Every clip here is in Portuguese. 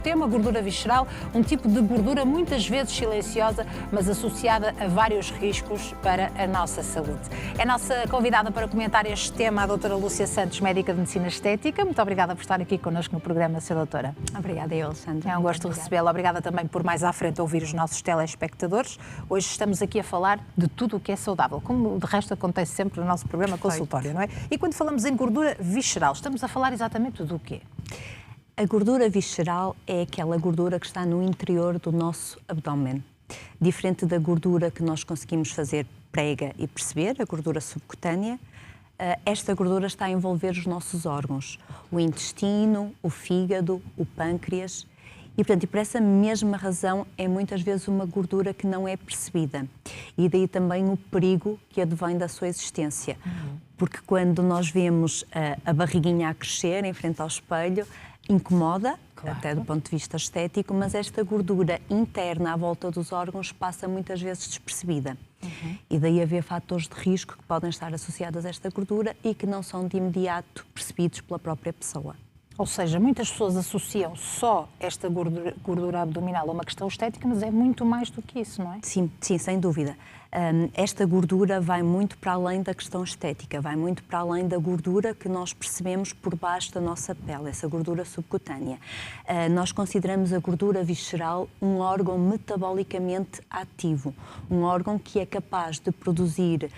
Tema gordura visceral, um tipo de gordura muitas vezes silenciosa, mas associada a vários riscos para a nossa saúde. É a nossa convidada para comentar este tema, a doutora Lúcia Santos, médica de medicina estética. Muito obrigada por estar aqui connosco no programa, Sra. Doutora. Obrigada, eu, Sandra. É um gosto recebê-la. Obrigada também por mais à frente ouvir os nossos telespectadores. Hoje estamos aqui a falar de tudo o que é saudável, como de resto acontece sempre no nosso programa consultório, não é? E quando falamos em gordura visceral, estamos a falar exatamente do quê? A gordura visceral é aquela gordura que está no interior do nosso abdômen. Diferente da gordura que nós conseguimos fazer prega e perceber, a gordura subcutânea, esta gordura está a envolver os nossos órgãos, o intestino, o fígado, o pâncreas. E, portanto, por essa mesma razão, é muitas vezes uma gordura que não é percebida. E daí também o perigo que advém da sua existência. Porque quando nós vemos a barriguinha a crescer em frente ao espelho, incomoda, claro, até do ponto de vista estético, mas esta gordura interna à volta dos órgãos passa muitas vezes despercebida. E daí haver fatores de risco que podem estar associados a esta gordura e que não são de imediato percebidos pela própria pessoa. Ou seja, muitas pessoas associam só esta gordura abdominal a uma questão estética, mas é muito mais do que isso, não é? Sim, sem dúvida. Esta gordura vai muito para além da questão estética, vai muito para além da gordura que nós percebemos por baixo da nossa pele, essa gordura subcutânea. Nós consideramos a gordura visceral um órgão metabolicamente ativo, um órgão que é capaz de produzir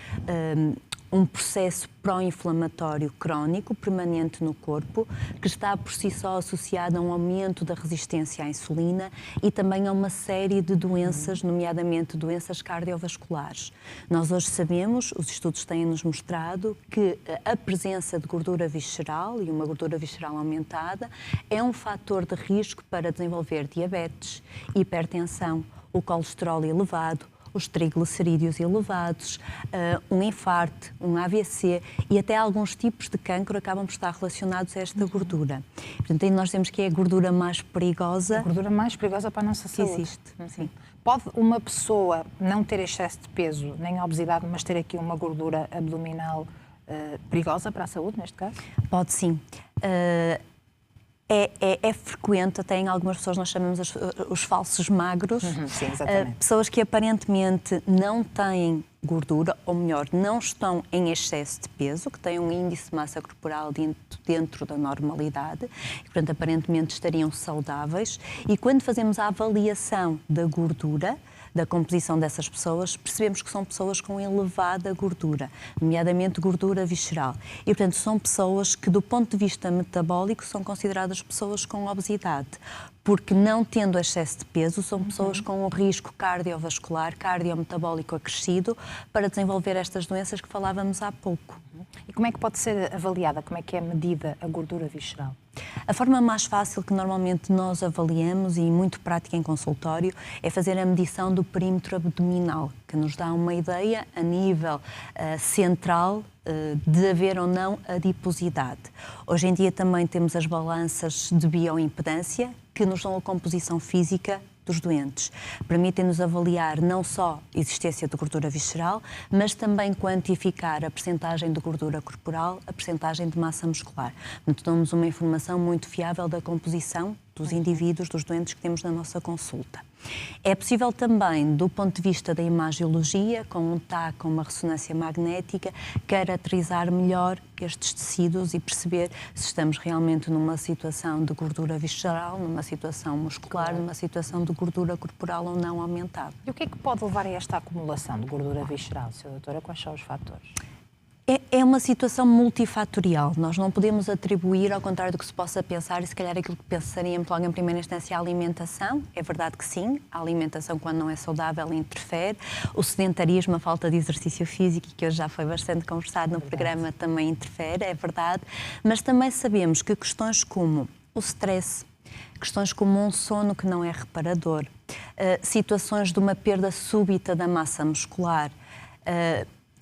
um processo pró-inflamatório crónico permanente no corpo, que está por si só associado a um aumento da resistência à insulina e também a uma série de doenças, nomeadamente doenças cardiovasculares. Nós hoje sabemos, os estudos têm-nos mostrado, que a presença de gordura visceral e uma gordura visceral aumentada é um fator de risco para desenvolver diabetes, hipertensão, o colesterol elevado, os triglicerídeos elevados, um infarto, um AVC e até alguns tipos de cancro acabam por estar relacionados a esta gordura. Portanto, aí nós temos que é a gordura mais perigosa. A gordura mais perigosa para a nossa saúde. Existe, sim. Pode uma pessoa não ter excesso de peso, nem obesidade, mas ter aqui uma gordura abdominal perigosa para a saúde, neste caso? Pode sim. É frequente, até em algumas pessoas nós chamamos os falsos magros, sim, exatamente. Pessoas que aparentemente não têm gordura, ou melhor, não estão em excesso de peso, que têm um índice de massa corporal dentro da normalidade, e, portanto, aparentemente estariam saudáveis. E quando fazemos a avaliação da gordura, da composição dessas pessoas, percebemos que são pessoas com elevada gordura, nomeadamente gordura visceral. E, portanto, são pessoas que, do ponto de vista metabólico, são consideradas pessoas com obesidade, porque não tendo excesso de peso, são pessoas com um risco cardiovascular, cardiometabólico acrescido para desenvolver estas doenças que falávamos há pouco. E como é que pode ser avaliada, como é que é medida a gordura visceral? A forma mais fácil que normalmente nós avaliamos e muito prática em consultório é fazer a medição do perímetro abdominal, que nos dá uma ideia a nível central de haver ou não adiposidade. Hoje em dia também temos as balanças de bioimpedância, que nos dão a composição física dos doentes. Permitem-nos avaliar não só a existência de gordura visceral, mas também quantificar a percentagem de gordura corporal, a percentagem de massa muscular. Portanto, damos uma informação muito fiável da composição dos indivíduos, dos doentes que temos na nossa consulta. É possível também, do ponto de vista da imagiologia, com um TAC, com uma ressonância magnética, caracterizar melhor estes tecidos e perceber se estamos realmente numa situação de gordura visceral, numa situação muscular, numa situação de gordura corporal ou não aumentada. E o que é que pode levar a esta acumulação de gordura visceral, Sra. Doutora? Quais são os fatores? É uma situação multifatorial. Nós não podemos atribuir, ao contrário do que se possa pensar, e se calhar aquilo que pensaríamos logo em primeira instância, a alimentação. É verdade que sim, a alimentação, quando não é saudável, interfere. O sedentarismo, a falta de exercício físico, que hoje já foi bastante conversado no programa, também interfere, é verdade. Mas também sabemos que questões como o stress, questões como um sono que não é reparador, situações de uma perda súbita da massa muscular,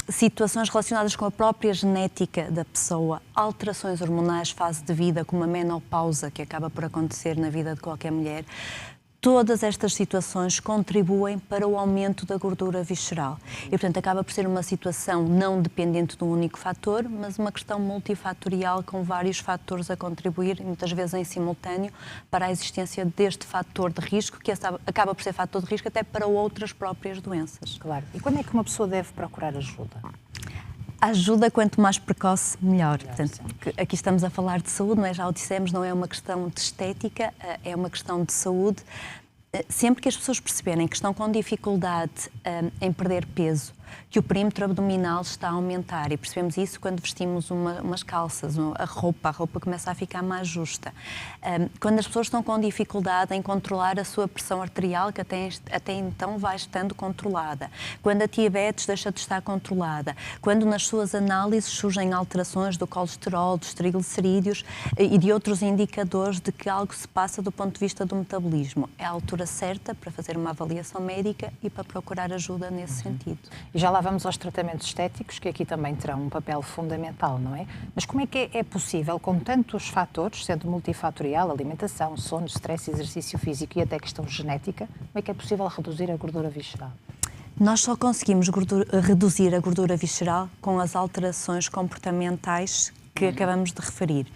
situações relacionadas com a própria genética da pessoa, alterações hormonais, fase de vida, como a menopausa, que acaba por acontecer na vida de qualquer mulher, Todas estas situações contribuem para o aumento da gordura visceral e, portanto, acaba por ser uma situação não dependente de um único fator, mas uma questão multifatorial com vários fatores a contribuir, muitas vezes em simultâneo, para a existência deste fator de risco, que acaba por ser fator de risco até para outras próprias doenças. Claro. E quando é que uma pessoa deve procurar ajuda? A ajuda, quanto mais precoce, melhor. Portanto, aqui estamos a falar de saúde, não é? Já o dissemos, não é uma questão de estética, é uma questão de saúde. Sempre que as pessoas perceberem que estão com dificuldade em perder peso, que o perímetro abdominal está a aumentar, e percebemos isso quando vestimos umas calças, a roupa começa a ficar mais justa. Quando as pessoas estão com dificuldade em controlar a sua pressão arterial, que até então vai estando controlada. Quando a diabetes deixa de estar controlada. Quando nas suas análises surgem alterações do colesterol, dos triglicerídeos e de outros indicadores de que algo se passa do ponto de vista do metabolismo. É a altura certa para fazer uma avaliação médica e para procurar ajuda nesse sentido. E já lá vamos aos tratamentos estéticos, que aqui também terão um papel fundamental, não é? Mas como é que é possível, com tantos fatores, sendo multifatorial, alimentação, sono, stress, exercício físico e até questão genética, como é que é possível reduzir a gordura visceral? Nós só conseguimos reduzir a gordura visceral com as alterações comportamentais que acabamos de referir.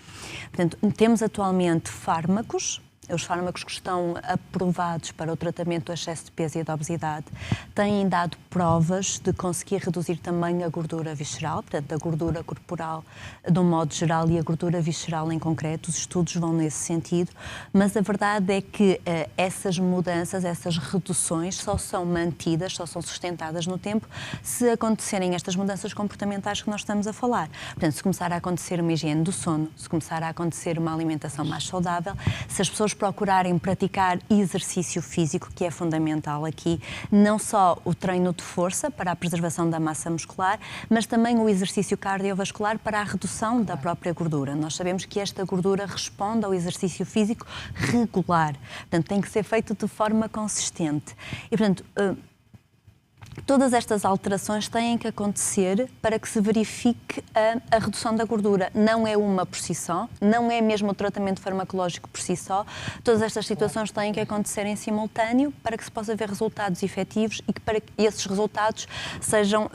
Portanto, temos atualmente fármacos. Os fármacos que estão aprovados para o tratamento do excesso de peso e da obesidade têm dado provas de conseguir reduzir também a gordura visceral, portanto, a gordura corporal de um modo geral e a gordura visceral em concreto. Os estudos vão nesse sentido, mas a verdade é que essas mudanças, essas reduções só são mantidas, só são sustentadas no tempo se acontecerem estas mudanças comportamentais que nós estamos a falar. Portanto, se começar a acontecer uma higiene do sono, se começar a acontecer uma alimentação mais saudável, se as pessoas procurarem praticar exercício físico, que é fundamental aqui, não só o treino de força para a preservação da massa muscular, mas também o exercício cardiovascular para a redução da própria gordura. Nós sabemos que esta gordura responde ao exercício físico regular, portanto tem que ser feito de forma consistente. E, portanto, todas estas alterações têm que acontecer para que se verifique a redução da gordura. Não é uma por si só, não é mesmo o tratamento farmacológico por si só. Todas estas situações têm que acontecer em simultâneo para que se possa ver resultados efetivos e que para que esses resultados sejam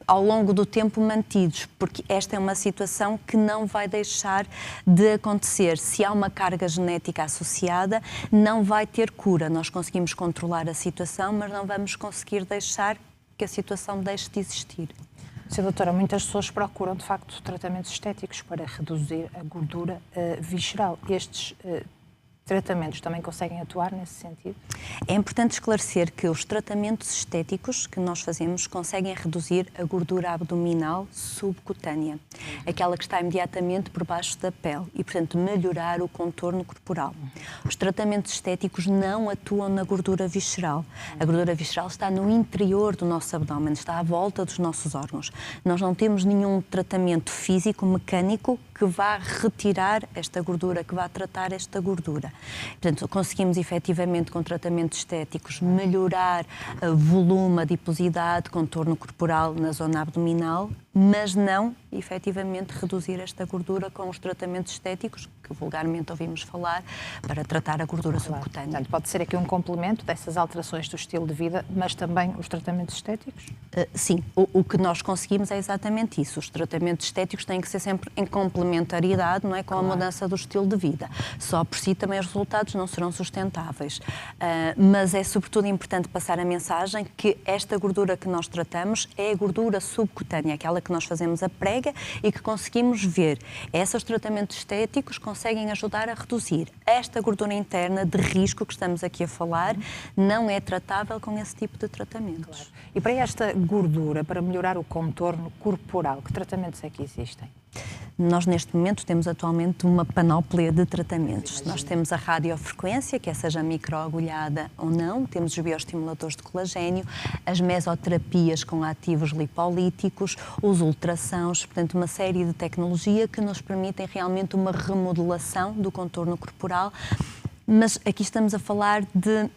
ao longo do tempo mantidos, porque esta é uma situação que não vai deixar de acontecer. Se há uma carga genética associada, não vai ter cura. Nós conseguimos controlar a situação, mas não vamos conseguir deixar que a situação deixe de existir. Sra. Doutora, muitas pessoas procuram, de facto, tratamentos estéticos para reduzir a gordura visceral. Estes tratamentos também conseguem atuar nesse sentido? É importante esclarecer que os tratamentos estéticos que nós fazemos conseguem reduzir a gordura abdominal subcutânea, aquela que está imediatamente por baixo da pele e, portanto, melhorar o contorno corporal. Os tratamentos estéticos não atuam na gordura visceral. A gordura visceral está no interior do nosso abdômen, está à volta dos nossos órgãos. Nós não temos nenhum tratamento físico, mecânico, que vá retirar esta gordura, que vá tratar esta gordura. Portanto, conseguimos efetivamente com tratamentos estéticos melhorar volume, adiposidade, contorno corporal na zona abdominal, mas não efetivamente reduzir esta gordura com os tratamentos estéticos, que vulgarmente ouvimos falar, para tratar a gordura subcutânea. Portanto, pode ser aqui um complemento dessas alterações do estilo de vida, mas também os tratamentos estéticos? Sim, o que nós conseguimos é exatamente isso. Os tratamentos estéticos têm que ser sempre em complementaridade, não é, com a mudança do estilo de vida. Só por si também os resultados não serão sustentáveis. Mas é sobretudo importante passar a mensagem que esta gordura que nós tratamos é a gordura subcutânea, aquela que nós fazemos a prega e que conseguimos ver. Esses tratamentos estéticos conseguem ajudar a reduzir. Esta gordura interna de risco que estamos aqui a falar não é tratável com esse tipo de tratamentos. Claro. E para esta gordura, para melhorar o contorno corporal, que tratamentos é que existem? Nós, neste momento, temos atualmente uma panóplia de tratamentos. Nós temos a radiofrequência, que seja microagulhada ou não, temos os bioestimuladores de colagênio, as mesoterapias com ativos lipolíticos, os ultrassons, portanto, uma série de tecnologia que nos permitem realmente uma remodelação do contorno corporal. Mas aqui estamos a falar de...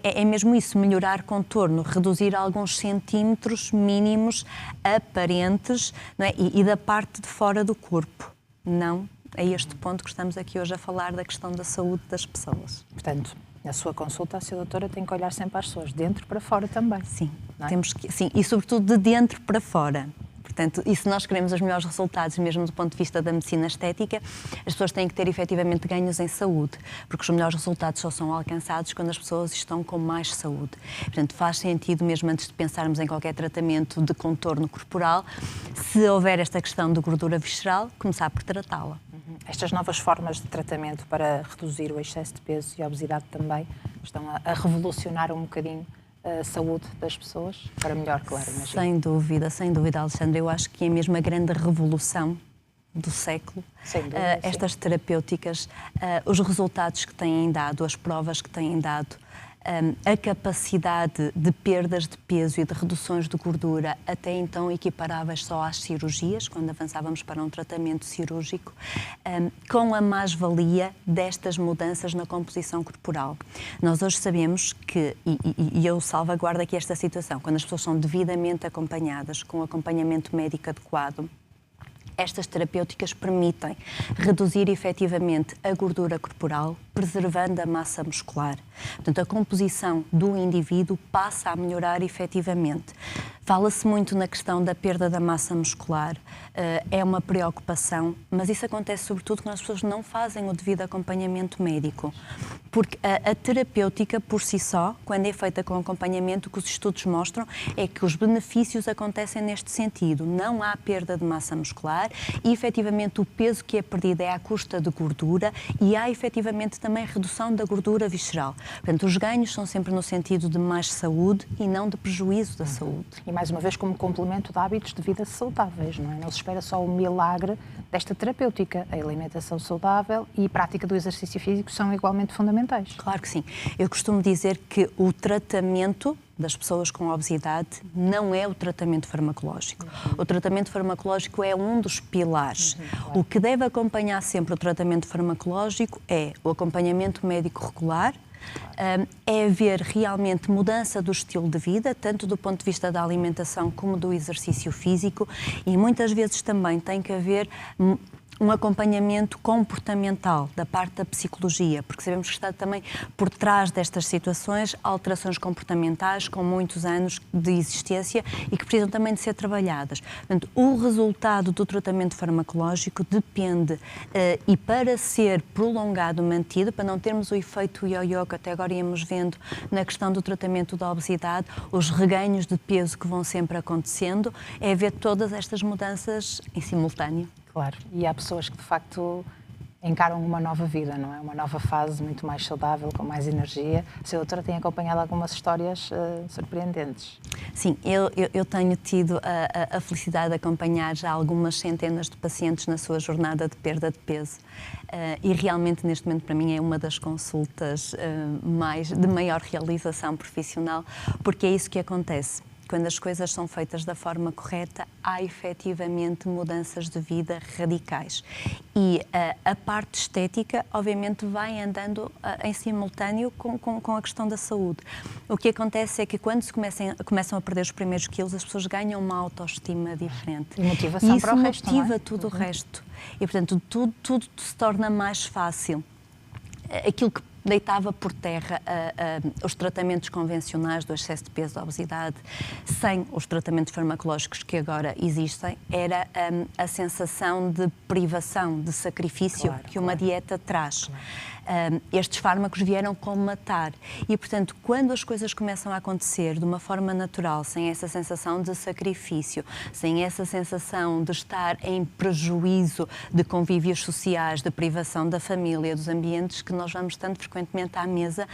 É mesmo isso, melhorar contorno, reduzir alguns centímetros mínimos aparentes, não é? E da parte de fora do corpo. Não é este ponto que estamos aqui hoje a falar da questão da saúde das pessoas. Portanto, Na sua consulta, a sua doutora tem que olhar sempre as pessoas, de dentro para fora também. Sim, não é? temos que, sim, e sobretudo de dentro para fora. Portanto, e se nós queremos os melhores resultados, mesmo do ponto de vista da medicina estética, as pessoas têm que ter efetivamente ganhos em saúde, porque os melhores resultados só são alcançados quando as pessoas estão com mais saúde. Portanto, faz sentido, mesmo antes de pensarmos em qualquer tratamento de contorno corporal, se houver esta questão de gordura visceral, começar por tratá-la. Estas novas formas de tratamento para reduzir o excesso de peso e a obesidade também estão a revolucionar um bocadinho a saúde das pessoas, para melhor, claro, imagino. Sem dúvida, Alexandra. Eu acho que é mesmo a grande revolução do século. Sem dúvida, estas terapêuticas, os resultados que têm dado, as provas que têm dado, a capacidade de perdas de peso e de reduções de gordura, até então equiparáveis só às cirurgias, quando avançávamos para um tratamento cirúrgico, com a mais-valia destas mudanças na composição corporal. Nós hoje sabemos que, e eu salvaguardo aqui esta situação, quando as pessoas são devidamente acompanhadas, com acompanhamento médico adequado, estas terapêuticas permitem reduzir efetivamente a gordura corporal, preservando a massa muscular. Portanto, a composição do indivíduo passa a melhorar efetivamente. Fala-se muito na questão da perda da massa muscular, é uma preocupação, mas isso acontece sobretudo quando as pessoas não fazem o devido acompanhamento médico. Porque a terapêutica, por si só, quando é feita com acompanhamento, o que os estudos mostram é que os benefícios acontecem neste sentido. Não há perda de massa muscular e, efetivamente, o peso que é perdido é à custa de gordura e há, efetivamente, também redução da gordura visceral. Portanto, os ganhos são sempre no sentido de mais saúde e não de prejuízo da saúde. E, mais uma vez, como complemento de hábitos de vida saudáveis, não é? Não se espera só o milagre desta terapêutica. A alimentação saudável e a prática do exercício físico são igualmente fundamentais. Claro que sim. Eu costumo dizer que o tratamento das pessoas com obesidade não é o tratamento farmacológico. O tratamento farmacológico é um dos pilares. Claro. O que deve acompanhar sempre o tratamento farmacológico é o acompanhamento médico regular, é haver realmente mudança do estilo de vida, tanto do ponto de vista da alimentação como do exercício físico, e muitas vezes também tem que haver um acompanhamento comportamental da parte da psicologia, porque sabemos que está também por trás destas situações alterações comportamentais com muitos anos de existência e que precisam também de ser trabalhadas. Portanto, o resultado do tratamento farmacológico depende, e para ser prolongado, mantido, para não termos o efeito ioiô que até agora íamos vendo na questão do tratamento da obesidade, os reganhos de peso que vão sempre acontecendo, é haver todas estas mudanças em simultâneo. Claro, e há pessoas que de facto encaram uma nova vida, não é? Uma nova fase muito mais saudável, com mais energia. A senhora doutora tem acompanhado algumas histórias surpreendentes. Sim, eu tenho tido a felicidade de acompanhar já algumas centenas de pacientes na sua jornada de perda de peso e realmente neste momento para mim é uma das consultas de maior realização profissional, porque é isso que acontece. Quando as coisas são feitas da forma correta, há efetivamente mudanças de vida radicais. E a parte estética, obviamente, vai andando em simultâneo com a questão da saúde. O que acontece é que quando se começam a perder os primeiros quilos, as pessoas ganham uma autoestima diferente. E motivação para o resto, isso motiva não é? tudo o resto. E, portanto, tudo se torna mais fácil. Aquilo que deitava por terra os tratamentos convencionais do excesso de peso, da obesidade, sem os tratamentos farmacológicos que agora existem, era a sensação de privação, de sacrifício que uma dieta traz. Estes fármacos vieram colmatar e, portanto, quando as coisas começam a acontecer de uma forma natural, sem essa sensação de sacrifício, sem essa sensação de estar em prejuízo de convívios sociais, de privação da família, dos ambientes que nós vamos tanto frequentemente à mesa,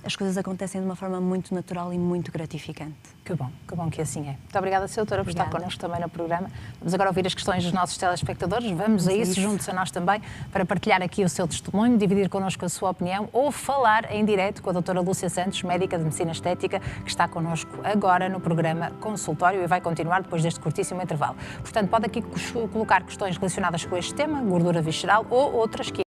as coisas acontecem de uma forma muito natural e muito gratificante. Que bom que assim é. Muito obrigada, Sra. Doutora, por estar connosco também no programa. Vamos agora ouvir as questões dos nossos telespectadores. Vamos a isso, juntos a nós também, para partilhar aqui o seu testemunho, dividir connosco a sua opinião ou falar em direto com a doutora Lúcia Santos, médica de Medicina Estética, que está connosco agora no programa Consultório e vai continuar depois deste curtíssimo intervalo. Portanto, pode aqui colocar questões relacionadas com este tema, gordura visceral ou outras que